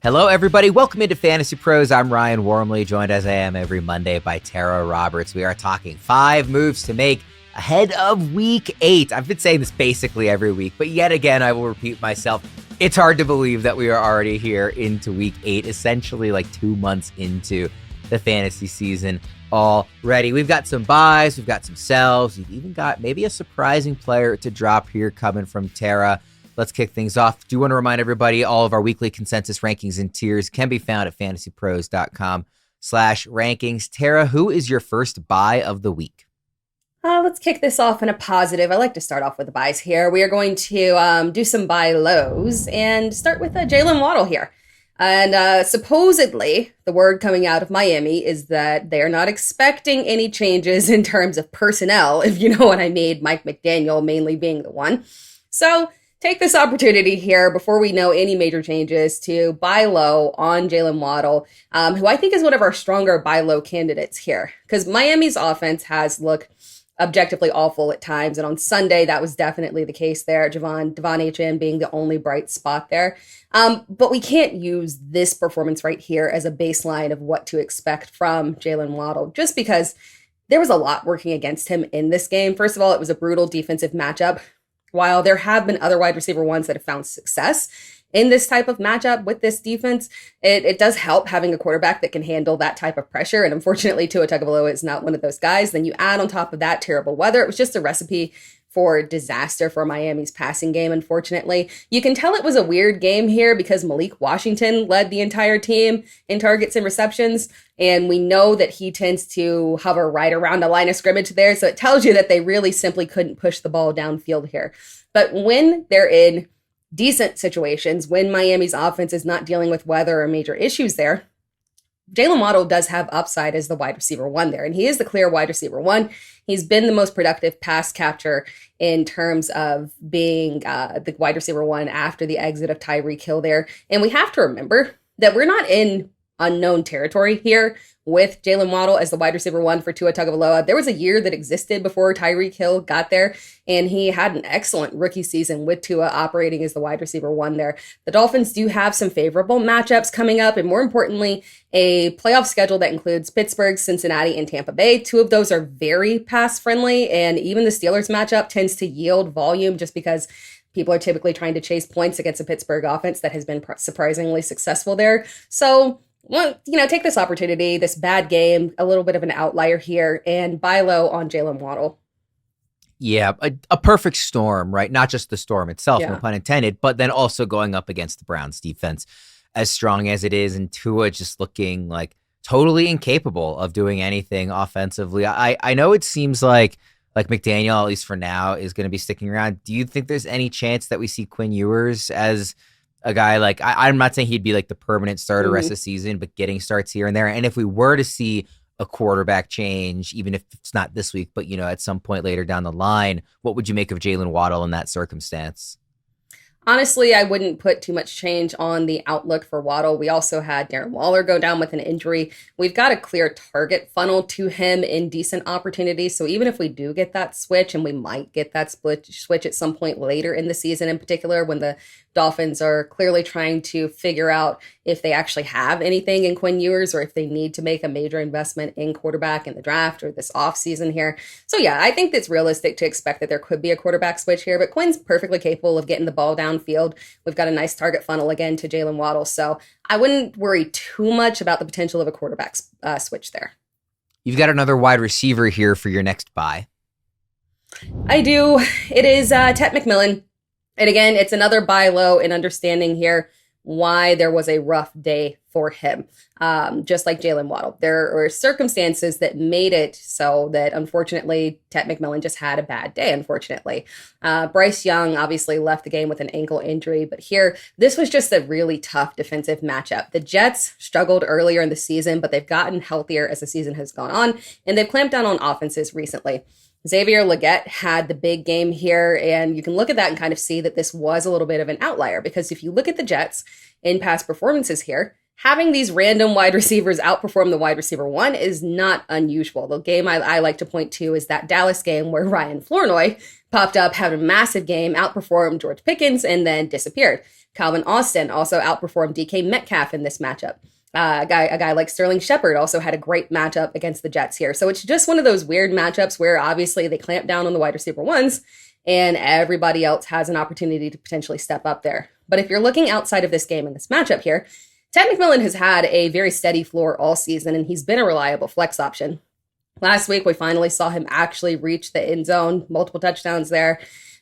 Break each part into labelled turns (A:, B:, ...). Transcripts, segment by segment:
A: Hello, everybody. Welcome into Fantasy Pros. I'm Ryan Wormeli, joined as I am every Monday by Tera Roberts. We are talking 5 moves to make ahead of Week 8. I've been saying this basically every week, but yet again, I will repeat myself. It's hard to believe that we are already here into Week 8, essentially like 2 months into the fantasy season already. We've got some buys, we've got some sells, we've even got maybe a surprising player to drop here coming from Tera. Let's kick things off. Do want to remind everybody all of our weekly consensus rankings and tiers can be found at fantasypros.com/rankings. Tera, who is your first buy of the week?
B: Let's kick this off in a positive. I like to start off with the buys here. We are going to do some buy lows and start with Jaylen Waddle here. And supposedly, the word coming out of Miami is that they're not expecting any changes in terms of personnel, if you know what I mean, Mike McDaniel mainly being the one. So take this opportunity here before we know any major changes to buy low on Jaylen Waddle, who I think is one of our stronger buy low candidates here, because Miami's offense has looked objectively awful at times. And on Sunday, that was definitely the case there. Devon Achane being the only bright spot there. But we can't use this performance right here as a baseline of what to expect from Jaylen Waddle, just because there was a lot working against him in this game. First of all, it was a brutal defensive matchup. While there have been other wide receiver ones that have found success in this type of matchup with this defense, it does help having a quarterback that can handle that type of pressure. And unfortunately, Tua Tagovailoa is not one of those guys. Then you add on top of that terrible weather. It was just a recipe for disaster for Miami's passing game, unfortunately. You can tell it was a weird game here because Malik Washington led the entire team in targets and receptions. And we know that he tends to hover right around the line of scrimmage there. So it tells you that they really simply couldn't push the ball downfield here. But when they're in decent situations, when Miami's offense is not dealing with weather or major issues there, Jaylen Waddle does have upside as the wide receiver 1 there, and he is the clear wide receiver 1. He's been the most productive pass catcher in terms of being the wide receiver 1 after the exit of Tyreek Hill there. And we have to remember that we're not in unknown territory here with Jaylen Waddle as the wide receiver 1 for Tua Tagovailoa. There was a year that existed before Tyreek Hill got there, and he had an excellent rookie season with Tua operating as the wide receiver 1 there. The Dolphins do have some favorable matchups coming up, and more importantly, a playoff schedule that includes Pittsburgh, Cincinnati, and Tampa Bay. 2 of those are very pass-friendly, and even the Steelers matchup tends to yield volume just because people are typically trying to chase points against a Pittsburgh offense that has been surprisingly successful there. So, well, take this opportunity, this bad game, a little bit of an outlier here, and buy low on Jaylen Waddle.
A: Yeah, a perfect storm, right? Not just the storm itself, no pun intended, but then also going up against the Browns defense as strong as it is, and Tua just looking like totally incapable of doing anything offensively. I know it seems like McDaniel, at least for now, is going to be sticking around. Do you think there's any chance that we see Quinn Ewers as a guy like, I'm not saying he'd be like the permanent starter rest of the season, but getting starts here and there? And if we were to see a quarterback change, even if it's not this week, but at some point later down the line, what would you make of Jaylen Waddle in that circumstance?
B: Honestly, I wouldn't put too much change on the outlook for Waddle. We also had Darren Waller go down with an injury. We've got a clear target funnel to him in decent opportunities. So even if we do get that switch, and we might get that switch at some point later in the season, in particular, when the Dolphins are clearly trying to figure out if they actually have anything in Quinn Ewers or if they need to make a major investment in quarterback in the draft or this offseason here. So yeah, I think it's realistic to expect that there could be a quarterback switch here, but Quinn's perfectly capable of getting the ball downfield. We've got a nice target funnel again to Jaylen Waddle, so I wouldn't worry too much about the potential of a quarterback switch there.
A: You've got another wide receiver here for your next buy.
B: I do. It is Tetairoa McMillan. And again, it's another buy low in understanding here why there was a rough day for him, just like Jaylen Waddle. There were circumstances that made it so that, unfortunately, Tetairoa McMillan just had a bad day, unfortunately. Bryce Young obviously left the game with an ankle injury, but here, this was just a really tough defensive matchup. The Jets struggled earlier in the season, but they've gotten healthier as the season has gone on, and they've clamped down on offenses recently. Xavier Legette had the big game here, and you can look at that and kind of see that this was a little bit of an outlier, because if you look at the Jets in past performances here, having these random wide receivers outperform the wide receiver one is not unusual. The game I like to point to is that Dallas game where Ryan Flournoy popped up, had a massive game, outperformed George Pickens, and then disappeared. Calvin Austin also outperformed DK Metcalf in this matchup. A guy like Sterling Shepard also had a great matchup against the Jets here. So it's just one of those weird matchups where obviously they clamp down on the wide receiver ones and everybody else has an opportunity to potentially step up there. But if you're looking outside of this game and this matchup here, Ted McMillan has had a very steady floor all season, and he's been a reliable flex option. Last week, we finally saw him actually reach the end zone, multiple touchdowns there.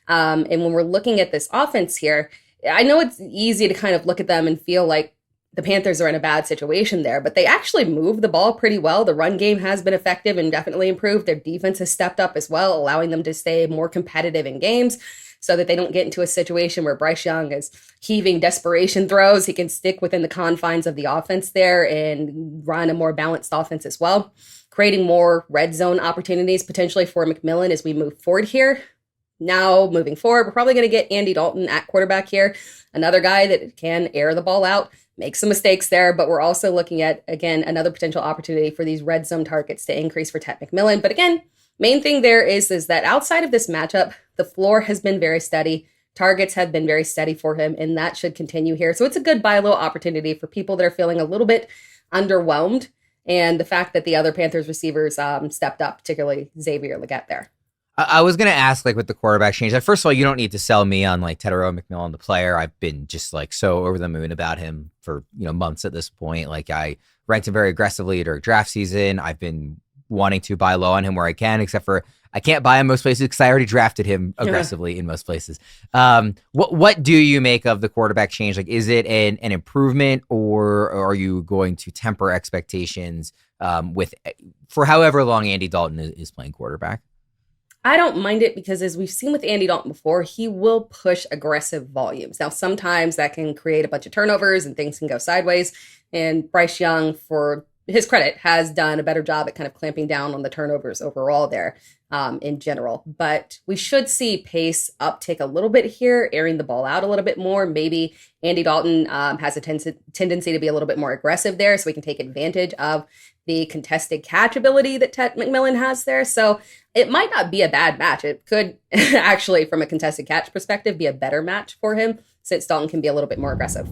B: And when we're looking at this offense here, I know it's easy to kind of look at them and feel like the Panthers are in a bad situation there, but they actually move the ball pretty well. The run game has been effective and definitely improved. Their defense has stepped up as well, allowing them to stay more competitive in games, so that they don't get into a situation where Bryce Young is heaving desperation throws. He can stick within the confines of the offense there and run a more balanced offense as well, creating more red zone opportunities potentially for McMillan as we move forward here. Now, moving forward, we're probably going to get Andy Dalton at quarterback here, another guy that can air the ball out, make some mistakes there, but we're also looking at, again, another potential opportunity for these red zone targets to increase for Ted McMillan. But again, main thing there is that outside of this matchup, the floor has been very steady. Targets have been very steady for him, and that should continue here. So it's a good buy low opportunity for people that are feeling a little bit underwhelmed. And the fact that the other Panthers receivers stepped up, particularly Xavier Legette there.
A: I was going to ask, like, with the quarterback change, like, first of all, you don't need to sell me on, like, Tetairoa McMillan, the player. I've been just, like, so over the moon about him for, months at this point. Like, I ranked him very aggressively during draft season. I've been wanting to buy low on him where I can, except for I can't buy him most places because I already drafted him aggressively in most places. What do you make of the quarterback change? Like, is it an improvement, or are you going to temper expectations for however long Andy Dalton is playing quarterback?
B: I don't mind it because, as we've seen with Andy Dalton before, he will push aggressive volumes. Now, sometimes that can create a bunch of turnovers and things can go sideways. And Bryce Young, for his credit, has done a better job at kind of clamping down on the turnovers overall there in general. But we should see pace uptick a little bit here, airing the ball out a little bit more. Maybe Andy Dalton has a tendency to be a little bit more aggressive there, so we can take advantage of the contested catch ability that Ted McMillan has there. So it might not be a bad match. It could actually, from a contested catch perspective, be a better match for him, since Dalton can be a little bit more aggressive.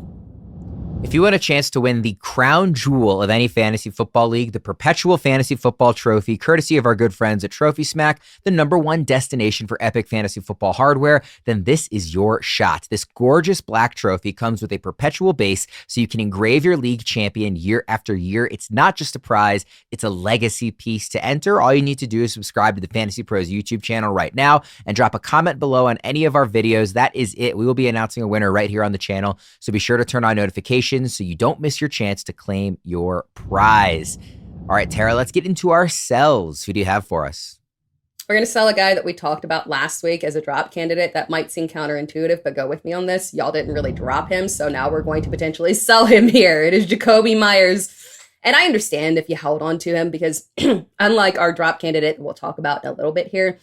A: If you want a chance to win the crown jewel of any fantasy football league, the Perpetual Fantasy Football Trophy, courtesy of our good friends at Trophy Smack, the #1 destination for epic fantasy football hardware, then this is your shot. This gorgeous black trophy comes with a perpetual base, so you can engrave your league champion year after year. It's not just a prize, it's a legacy piece. To enter, all you need to do is subscribe to the Fantasy Pros YouTube channel right now and drop a comment below on any of our videos. That is it. We will be announcing a winner right here on the channel, so be sure to turn on notifications so you don't miss your chance to claim your prize. All right, Tara, let's get into our sells. Who do you have for us?
B: We're going to sell a guy that we talked about last week as a drop candidate. That might seem counterintuitive, but go with me on this. Y'all didn't really drop him, so now we're going to potentially sell him here. It is Jakobi Meyers. And I understand if you held on to him because unlike our drop candidate, we'll talk about in a little bit here,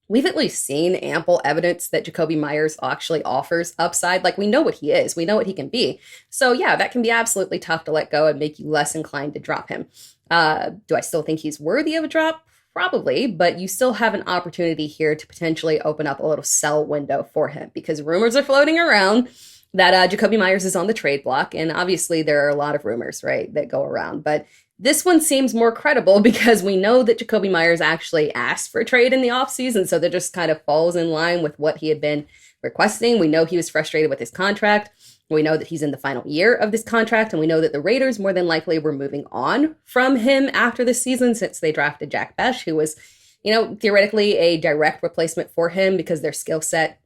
B: we've at least seen ample evidence that Jakobi Meyers actually offers upside. Like, we know what he is. We know what he can be. So, yeah, that can be absolutely tough to let go and make you less inclined to drop him. Do I still think he's worthy of a drop? Probably, but you still have an opportunity here to potentially open up a little sell window for him because rumors are floating around that Jakobi Meyers is on the trade block. And obviously, there are a lot of rumors, right, that go around. But this one seems more credible because we know that Jakobi Meyers actually asked for a trade in the offseason, so that just kind of falls in line with what he had been requesting. We know he was frustrated with his contract. We know that he's in the final year of this contract, and we know that the Raiders more than likely were moving on from him after the season since they drafted Jack Besh, who was, theoretically a direct replacement for him because their skill set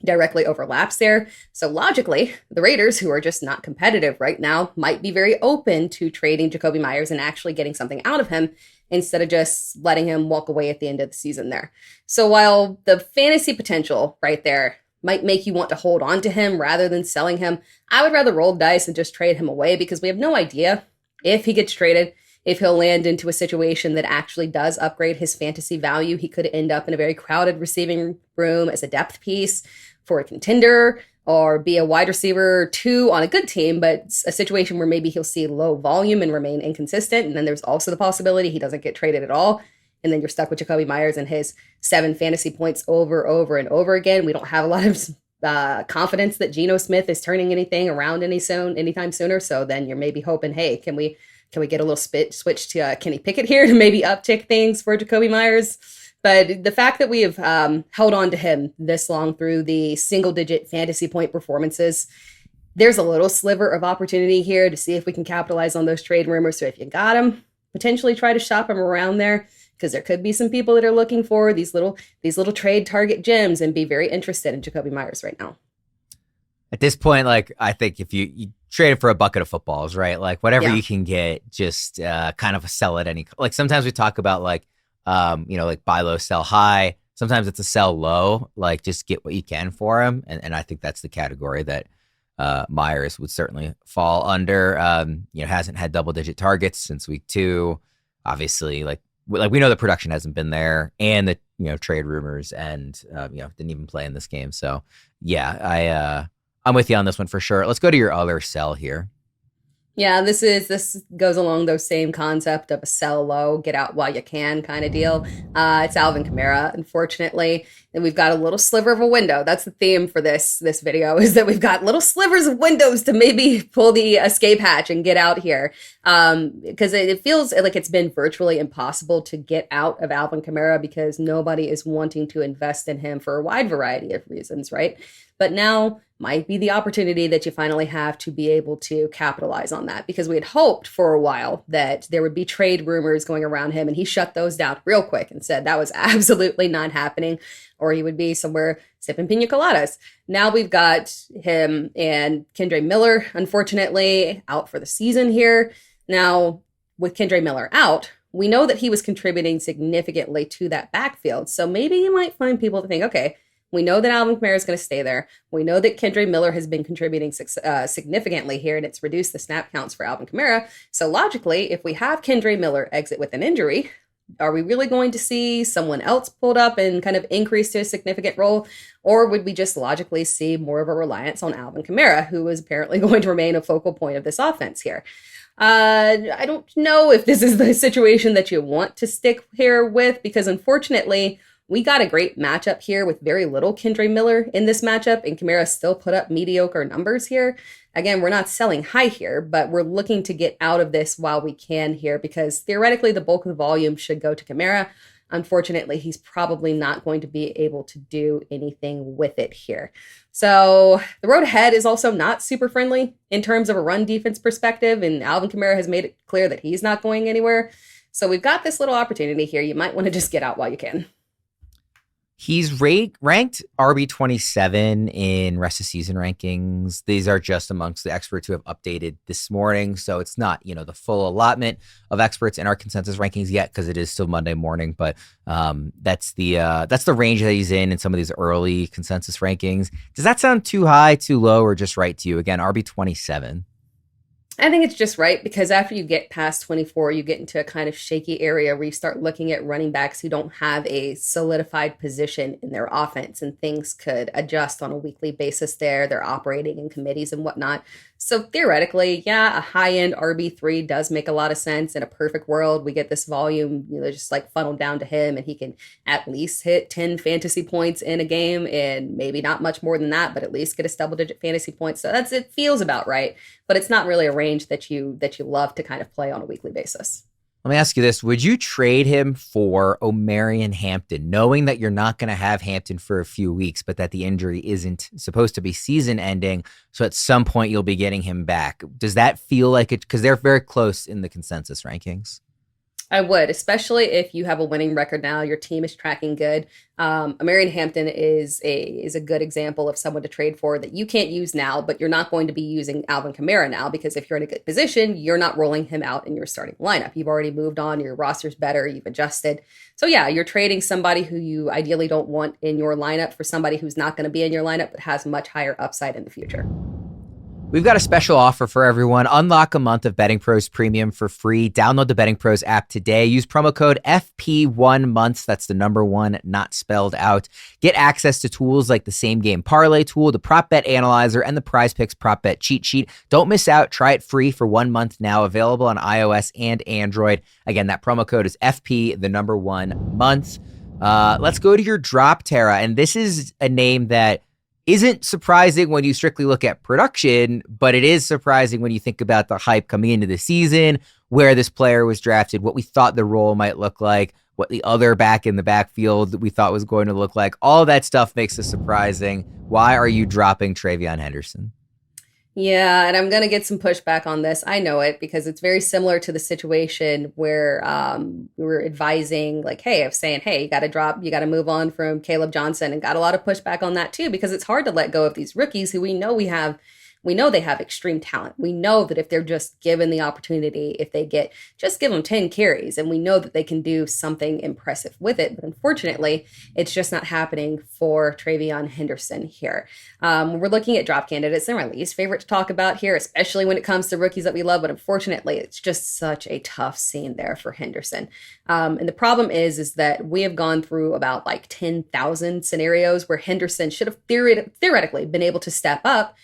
B: directly overlaps there. So logically, the Raiders, who are just not competitive right now, might be very open to trading Jakobi Meyers and actually getting something out of him instead of just letting him walk away at the end of the season there. So while the fantasy potential right there might make you want to hold on to him rather than selling him, I would rather roll the dice and just trade him away because we have no idea if he gets traded, if he'll land into a situation that actually does upgrade his fantasy value. He could end up in a very crowded receiving room as a depth piece for a contender. or be a wide receiver 2 on a good team, but a situation where maybe he'll see low volume and remain inconsistent. And then there's also the possibility he doesn't get traded at all. And then you're stuck with Jakobi Meyers and his 7 fantasy points over and over again. We don't have a lot of confidence that Geno Smith is turning anything around anytime sooner. So then you're maybe hoping, hey, can we get a little switch to Kenny Pickett here to maybe uptick things for Jakobi Meyers? But the fact that we have held on to him this long through the single-digit fantasy point performances, there's a little sliver of opportunity here to see if we can capitalize on those trade rumors. So if you got him, potentially try to shop him around there, because there could be some people that are looking for these little trade target gems and be very interested in Jakobi Meyers right now.
A: At this point, like, I think if you trade it for a bucket of footballs, right? Like whatever you can get, just kind of sell at any. Like sometimes we talk about like like buy low, sell high. Sometimes it's a sell low, like just get what you can for him. And I think that's the category that Meyers would certainly fall under. Hasn't had double-digit targets since week 2. Obviously, like we know the production hasn't been there, and the trade rumors, and didn't even play in this game. So yeah, I'm with you on this one for sure. Let's go to your other sell here.
B: Yeah, this goes along those same concept of a sell low, get out while you can kind of deal. It's Alvin Kamara, unfortunately. And we've got a little sliver of a window. That's the theme for this video, is that we've got little slivers of windows to maybe pull the escape hatch and get out here. Because it feels like it's been virtually impossible to get out of Alvin Kamara because nobody is wanting to invest in him for a wide variety of reasons, right? But now might be the opportunity that you finally have to be able to capitalize on that, because we had hoped for a while that there would be trade rumors going around him, and he shut those down real quick and said that was absolutely not happening, or he would be somewhere sipping pina coladas. Now we've got him and Kendre Miller, unfortunately, out for the season here. Now, with Kendre Miller out, we know that he was contributing significantly to that backfield. So maybe you might find people to think, okay, we know that Alvin Kamara is going to stay there. We know that Kendre Miller has been contributing significantly here, and it's reduced the snap counts for Alvin Kamara. So logically, if we have Kendre Miller exit with an injury, are we really going to see someone else pulled up and kind of increase to a significant role? Or would we just logically see more of a reliance on Alvin Kamara, who is apparently going to remain a focal point of this offense here? I don't know if this is the situation that you want to stick here with, because unfortunately, we got a great matchup here with very little Kendre Miller in this matchup, and Kamara still put up mediocre numbers here. Again, we're not selling high here, but we're looking to get out of this while we can here, because theoretically the bulk of the volume should go to Kamara. Unfortunately, he's probably not going to be able to do anything with it here. So the road ahead is also not super friendly in terms of a run defense perspective, and Alvin Kamara has made it clear that he's not going anywhere. So we've got this little opportunity here. You might want to just get out while you can.
A: He's ranked RB27 in rest of season rankings. These are just amongst the experts who have updated this morning. So it's not, the full allotment of experts in our consensus rankings yet, because it is still Monday morning. But that's the range that he's in some of these early consensus rankings. Does that sound too high, too low, or just right to you? Again, RB27.
B: I think it's just right, because after you get past 24, you get into a kind of shaky area where you start looking at running backs who don't have a solidified position in their offense, and things could adjust on a weekly basis there. They're operating in committees and whatnot. So theoretically, yeah, a high-end RB3 does make a lot of sense. In a perfect world, we get this volume, just like funneled down to him, and he can at least hit 10 fantasy points in a game, and maybe not much more than that, but at least get a double-digit fantasy points. So it feels about right, but it's not really a range that you love to kind of play on a weekly basis.
A: Let me ask you this. Would you trade him for Omarion Hampton, knowing that you're not going to have Hampton for a few weeks, but that the injury isn't supposed to be season ending, so at some point you'll be getting him back? Does that feel like it? Because they're very close in the consensus rankings.
B: I would, especially if you have a winning record now, your team is tracking good. Omarion Hampton is a good example of someone to trade for that you can't use now, but you're not going to be using Alvin Kamara now, because if you're in a good position, you're not rolling him out in your starting lineup. You've already moved on, your roster's better, you've adjusted. So yeah, you're trading somebody who you ideally don't want in your lineup for somebody who's not going to be in your lineup but has much higher upside in the future.
A: We've got a special offer for everyone. Unlock a month of Betting Pros Premium for free. Download the Betting Pros app today. Use promo code FP1months. That's the number one, not spelled out. Get access to tools like the Same Game Parlay tool, the Prop Bet Analyzer, and the Prize Picks Prop Bet Cheat Sheet. Don't miss out. Try it free for 1 month now. Available on iOS and Android. Again, that promo code is FP, the number 1 month. Let's go to your drop, Tera. And this is a name that isn't surprising when you strictly look at production, but it is surprising when you think about the hype coming into the season, where this player was drafted, what we thought the role might look like, what the other back in the backfield that we thought was going to look like. All that stuff makes it surprising. Why are you dropping TreVeyon Henderson?
B: Yeah, and I'm going to get some pushback on this. I know it because it's very similar to the situation where we were advising, like, hey, I was saying, hey, you got to move on from Caleb Johnson, and got a lot of pushback on that too, because it's hard to let go of these rookies who we know they have extreme talent. We know that if they're just given the opportunity, if they just give them 10 carries, and we know that they can do something impressive with it. But unfortunately, it's just not happening for TreVeyon Henderson here. We're looking at drop candidates, and my least favorite to talk about here, especially when it comes to rookies that we love. But unfortunately, it's just such a tough scene there for Henderson. And the problem is that we have gone through about like 10,000 scenarios where Henderson should have theoretically been able to step up,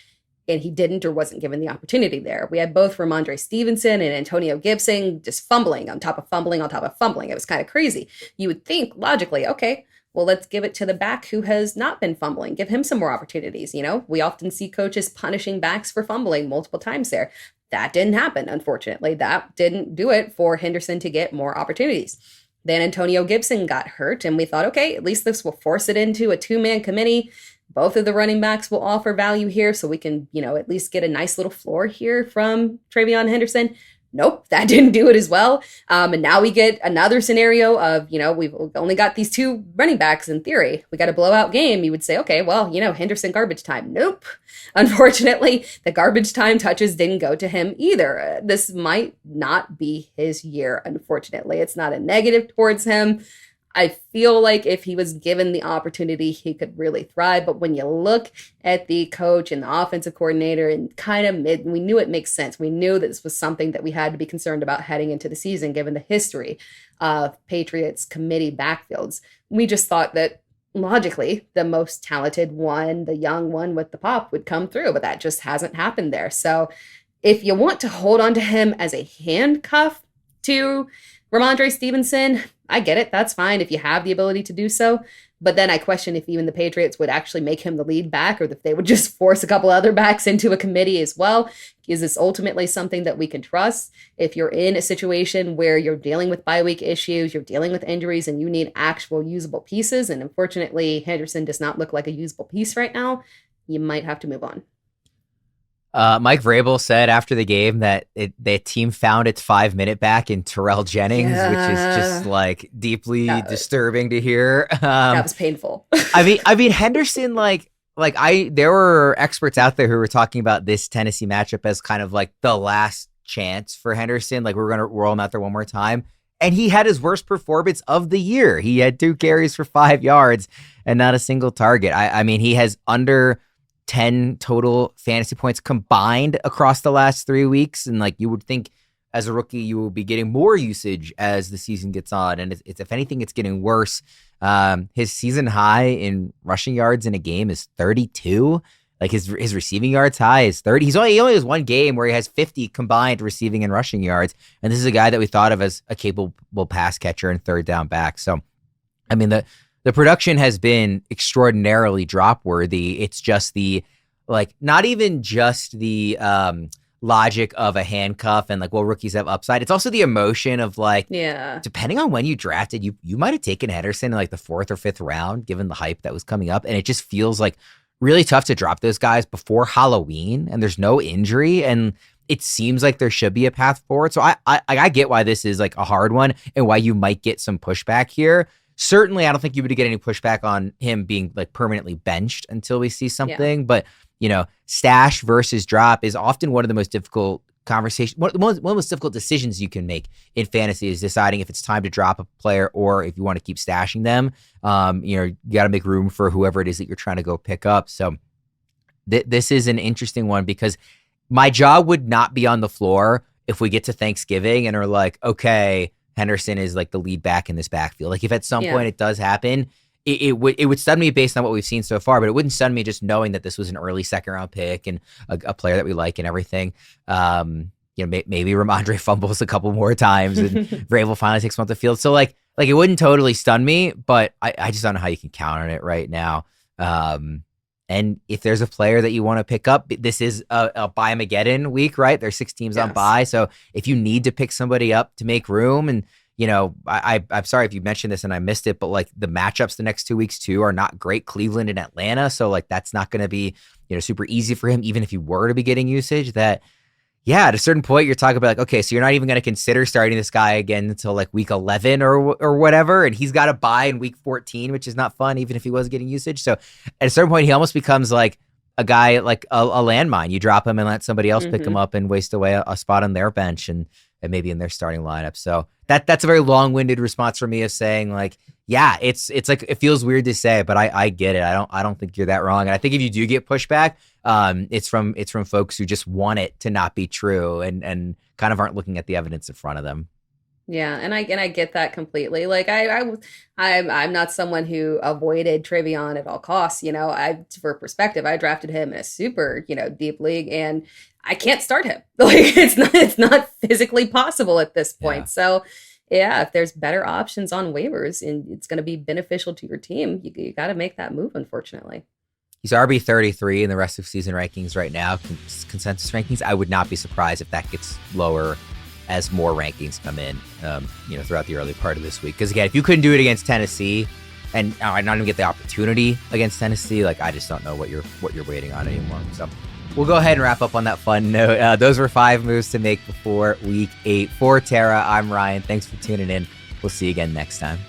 B: and he didn't, or wasn't given the opportunity there. We had both Ramondre Stevenson and Antonio Gibson just fumbling on top of fumbling on top of fumbling. It was kind of crazy. You would think logically, okay, well, let's give it to the back who has not been fumbling. Give him some more opportunities. You know, we often see coaches punishing backs for fumbling multiple times there. That didn't happen, unfortunately. That didn't do it for Henderson to get more opportunities. Then Antonio Gibson got hurt, and we thought, okay, at least this will force it into a 2-man committee. Both of the running backs will offer value here, so we can, at least get a nice little floor here from TreVeyon Henderson. Nope, that didn't do it as well. And now we get another scenario of, we've only got these 2 running backs in theory. We got a blowout game. You would say, okay, well, Henderson garbage time. Nope. Unfortunately, the garbage time touches didn't go to him either. This might not be his year, unfortunately. It's not a negative towards him. I feel like if he was given the opportunity, he could really thrive. But when you look at the coach and the offensive coordinator, and we knew it makes sense. We knew that this was something that we had to be concerned about heading into the season, given the history of Patriots committee backfields. We just thought that logically the most talented one, the young one with the pop, would come through, but that just hasn't happened there. So if you want to hold on to him as a handcuff to Ramondre Stevenson, I get it. That's fine if you have the ability to do so. But then I question if even the Patriots would actually make him the lead back, or if they would just force a couple other backs into a committee as well. Is this ultimately something that we can trust? If you're in a situation where you're dealing with bye week issues, you're dealing with injuries, and you need actual usable pieces, and unfortunately Henderson does not look like a usable piece right now, you might have to move on.
A: Mike Vrabel said after the game that the team found its 5-minute back in Terrell Jennings, which is just like deeply disturbing to hear.
B: That was painful.
A: I mean, Henderson, there were experts out there who were talking about this Tennessee matchup as kind of like the last chance for Henderson. Like, we're going to roll him out there one more time. And he had his worst performance of the year. He had 2 carries for 5 yards and not a single target. I mean, he has under 10 total fantasy points combined across the last 3 weeks. And you would think as a rookie, you will be getting more usage as the season gets on. And it's if anything, it's getting worse. His season high in rushing yards in a game is 32. His receiving yards high is 30. He only has 1 game where he has 50 combined receiving and rushing yards. And this is a guy that we thought of as a capable pass catcher and third down back. So, I mean, the production has been extraordinarily drop worthy. It's just not even just the logic of a handcuff and rookies have upside. It's also the emotion of depending on when you drafted, you might have taken Henderson in the 4th or 5th round, given the hype that was coming up. And it just feels really tough to drop those guys before Halloween, and there's no injury. And it seems like there should be a path forward. So I get why this is a hard one and why you might get some pushback here. Certainly, I don't think you would get any pushback on him being permanently benched until we see something. Yeah. But, stash versus drop is often one of the most difficult conversations. One of the most difficult decisions you can make in fantasy is deciding if it's time to drop a player or if you want to keep stashing them. You got to make room for whoever it is that you're trying to go pick up. So this is an interesting one because my jaw would not be on the floor if we get to Thanksgiving and are like, okay, Henderson is like the lead back in this backfield. Like if at some point it does happen, it would stun me based on what we've seen so far, but it wouldn't stun me just knowing that this was an early second round pick and a player that we like and everything. Maybe Ramondre fumbles a couple more times and Vrabel finally takes him off the field. So like it wouldn't totally stun me, but I just don't know how you can count on it right now. And if there's a player that you want to pick up, this is a buy-mageddon week, right? There's 6 teams on buy. So if you need to pick somebody up to make room, and I'm sorry if you mentioned this and I missed it, but like the matchups the next 2 weeks too are not great. Cleveland and Atlanta. So like that's not going to be, super easy for him, even if you were to be getting usage. That, at a certain point you're talking about like, okay, so you're not even going to consider starting this guy again until like week 11 or whatever. And he's got to buy in week 14, which is not fun, even if he was getting usage. So at a certain point, he almost becomes like a guy, like a landmine. You drop him and let somebody else pick him up and waste away a spot on their bench and maybe in their starting lineup. So that's a very long-winded response for me of saying like, it's like, it feels weird to say, but I get it. I don't think you're that wrong. And I think if you do get pushback, it's from folks who just want it to not be true and kind of aren't looking at the evidence in front of them.
B: Yeah, and I get that completely. Like I'm not someone who avoided TreVeyon at all costs. For perspective, I drafted him in a super deep league, and I can't start him. Like it's not physically possible at this point. Yeah. So if there's better options on waivers and it's going to be beneficial to your team, you got to make that move. Unfortunately.
A: He's RB 33 in the rest of season rankings right now, consensus rankings. I would not be surprised if that gets lower as more rankings come in, throughout the early part of this week. Because again, if you couldn't do it against Tennessee, and not even get the opportunity against Tennessee, like I just don't know what you're waiting on anymore. So we'll go ahead and wrap up on that fun note. Those were 5 moves to make before week 8. For Tera, I'm Ryan. Thanks for tuning in. We'll see you again next time.